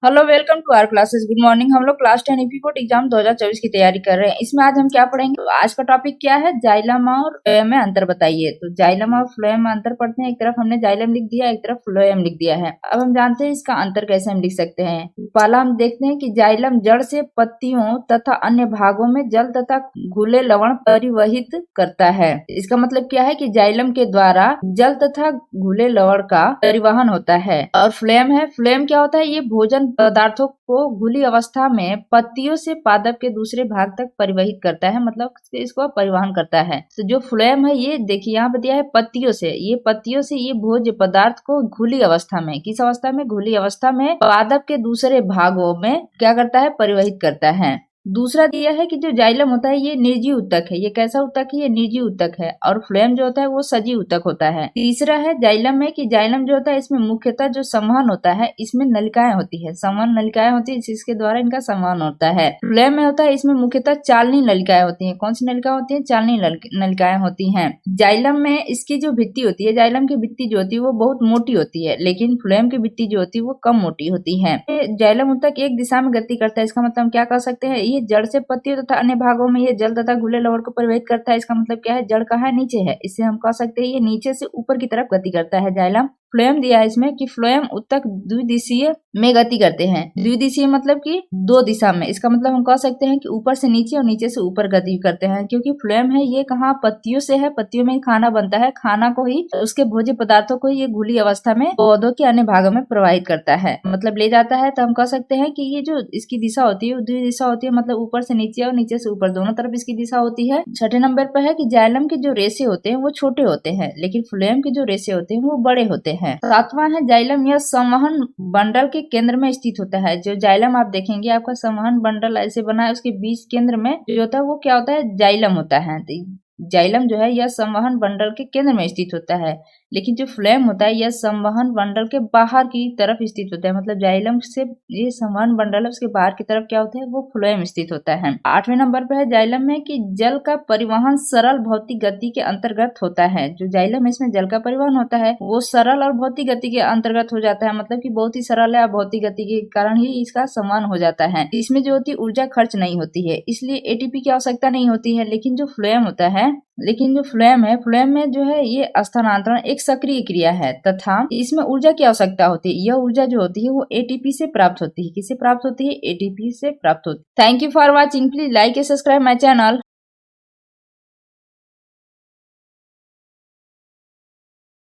Hello, welcome to our classes. Good morning. हम लोग class 10 EP board exam 2024 की तैयारी कर रहे हैं। इसमें आज हम क्या पढ़ेंगे? तो आज का टॉपिक क्या है? जाइलम और फ्लोएम में अंतर बताइए। तो जाइलम और फ्लोएम में अंतर पढ़ते हैं। एक तरफ हमने जाइलम लिख दिया, एक तरफ फ्लोएम लिख दिया है। अब हम जानते हैं इसका अंतर कैसे हम लिख सकते हैं। पहला हम देखते हैं कि जाइलम जड़ से पत्तियों तथा अन्य भागों में जल तथा घुले लवण परिवहित करता है। इसका मतलब क्या है कि जाइलम के द्वारा जल तथा घुले लवण का परिवहन होता है। और फ्लोएम है, फ्लोएम क्या होता है? ये भोजन पदार्थों को घुली अवस्था में पत्तियों से पादप के दूसरे भाग तक परिवहित करता है, मतलब इसको परिवहन करता है। तो जो फ्लोएम है, ये देखिए यहाँ पे दिया है पत्तियों से। ये भोज्य पदार्थ को घुली अवस्था में, किस अवस्था में? घुली अवस्था में पादप के दूसरे भागों में क्या करता है? परिवहित करता है। दूसरा दिया है कि जो जाइलम होता है ये निर्जीव ऊतक है। ये कैसा ऊतक है? ये निर्जीव ऊतक है। और फ्लोएम जो होता है वो सजीव ऊतक होता है। तीसरा है जाइलम में कि जाइलम जो होता है इसमें मुख्यतः जो संवहन होता है, इसमें नलिकाएं होती है। संवहन नलिकाएं होती है, जिसके द्वारा इनका संवहन होता है। फ्लोएम में होता है इसमें मुख्यतः चालनी नलिकाएं होती है। कौन सी नलिकाएं होती है? चालनी नलिकाएं होती है। जाइलम में इसकी जो भित्ति होती है, जाइलम की भित्ति जो होती है वो बहुत मोटी होती है, लेकिन फ्लोएम की भित्ति जो होती है वो कम मोटी होती है। जाइलम ऊतक एक दिशा में गति करता है। इसका मतलब हम क्या कर सकते हैं? ये जड़ से पत्तियों तथा अन्य भागों में ये जल तथा घुले लवण को परिवहित करता है। इसका मतलब क्या है? जड़ कहाँ है? नीचे है। इससे हम कह सकते हैं ये नीचे से ऊपर की तरफ गति करता है जाइलम। फ्लोएम दिया है इसमें कि फ्लोएम ऊतक द्विदिशीय में गति करते हैं। द्विदिशीय मतलब कि दो दिशा में। इसका मतलब हम कह सकते हैं कि ऊपर से नीचे और नीचे से ऊपर गति करते हैं, क्योंकि फ्लोएम है ये कहाँ? पत्तियों से है। पत्तियों में खाना बनता है, खाना को ही, उसके भोज्य पदार्थों को ये घुली अवस्था में पौधों के अन्य भागों में प्रवाहित करता है, मतलब ले जाता है। तो हम कह सकते हैं कि ये जो इसकी दिशा होती है द्विदिशा होती है, मतलब ऊपर से नीचे और नीचे से ऊपर, दोनों तरफ इसकी दिशा होती है। छठे नंबर पर है कि जाइलम के जो रेशे होते हैं वो छोटे होते हैं, लेकिन फ्लोएम के जो रेशे होते हैं वो बड़े होते हैं। सातवां है जाइलम, यह संवहन बंडल के केंद्र में स्थित होता है। जो जाइलम आप देखेंगे आपका संवहन बंडल ऐसे बना है, उसके बीच केंद्र में जो होता है वो क्या होता है? जाइलम होता है। जाइलम जो है यह संवहन बंडल के केंद्र में स्थित होता है, लेकिन जो फ्लोएम होता है यह संवहन बंडल के बाहर की तरफ स्थित होता है। मतलब जाइलम से ये संवहन बंडल है उसके बाहर की तरफ क्या होता है? वो फ्लोएम स्थित होता है। आठवें नंबर पर है जाइलम में कि जल का परिवहन सरल भौतिक गति के अंतर्गत होता है। जो जाइलम है इसमें जल का परिवहन होता है वो सरल और भौतिक गति के अंतर्गत हो जाता है, मतलब कि बहुत ही सरल है और भौतिक गति के कारण ही इसका संवहन हो जाता है। इसमें जो होती है ऊर्जा खर्च नहीं होती है, इसलिए एटीपी की आवश्यकता नहीं होती है। लेकिन जो फ्लोएम होता है, लेकिन जो फ्लोएम है, फ्लोएम में जो है ये स्थानांतरण एक सक्रिय क्रिया है तथा इसमें ऊर्जा की आवश्यकता होती है। यह ऊर्जा जो होती है वो एटीपी से प्राप्त होती है। किससे प्राप्त होती है? एटीपी से प्राप्त होती है। Thank you for watching. Please like and subscribe my channel.